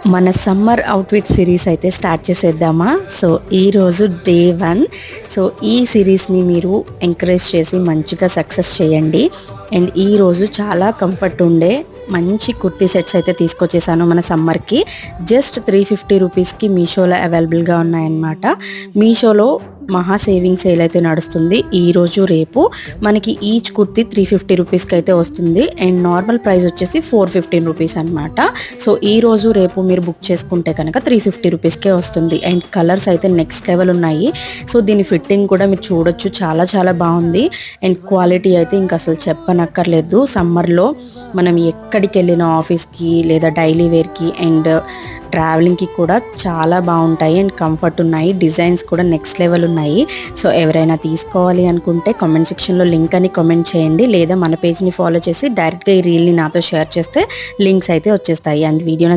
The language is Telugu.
మన సమ్మర్ అవుట్ఫిట్ సిరీస్ అయితే స్టార్ట్ చేసేద్దామా. సో ఈరోజు డే 1. సో ఈ సిరీస్ని మీరు ఎంకరేజ్ చేసి మంచిగా సక్సెస్ చేయండి. అండ్ ఈరోజు చాలా కంఫర్ట్ ఉండే మంచి కుర్తీ సెట్స్ అయితే తీసుకొచ్చేసాను మన సమ్మర్కి. జస్ట్ 350 రూపీస్కి మీషోలో అవైలబుల్గా ఉన్నాయన్నమాట. మీషోలో మహా సేవింగ్ సేల్ అయితే నడుస్తుంది ఈరోజు రేపు. మనకి ఈచ్ కుర్తీ 350 రూపీస్కి అయితే వస్తుంది. అండ్ నార్మల్ ప్రైస్ వచ్చేసి 415 రూపీస్ అనమాట. సో ఈరోజు రేపు మీరు బుక్ చేసుకుంటే కనుక 350 రూపీస్కే వస్తుంది. అండ్ కలర్స్ అయితే నెక్స్ట్ లెవెల్ ఉన్నాయి. సో దీని ఫిట్టింగ్ కూడా మీరు చూడొచ్చు, చాలా చాలా బాగుంది. అండ్ క్వాలిటీ అయితే ఇంకా అసలు చెప్పనక్కర్లేదు. సమ్మర్లో మనం ఎక్కడికి వెళ్ళిన ఆఫీస్కి లేదా డైలీ వేర్కి అండ్ ట్రావెలింగ్కి కూడా చాలా బాగుంటాయి అండ్ కంఫర్ట్ ఉన్నాయి. డిజైన్స్ కూడా నెక్స్ట్ లెవెల్ ఉన్నాయి. సో ఎవరైనా తీసుకోవాలి అనుకుంటే కామెంట్ సెక్షన్లో లింక్ అని కామెంట్ చేయండి, లేదా మన పేజ్ని ఫాలో చేసి డైరెక్ట్గా ఈ రీల్ని నాతో షేర్ చేస్తే లింక్స్ అయితే వచ్చేస్తాయి. And video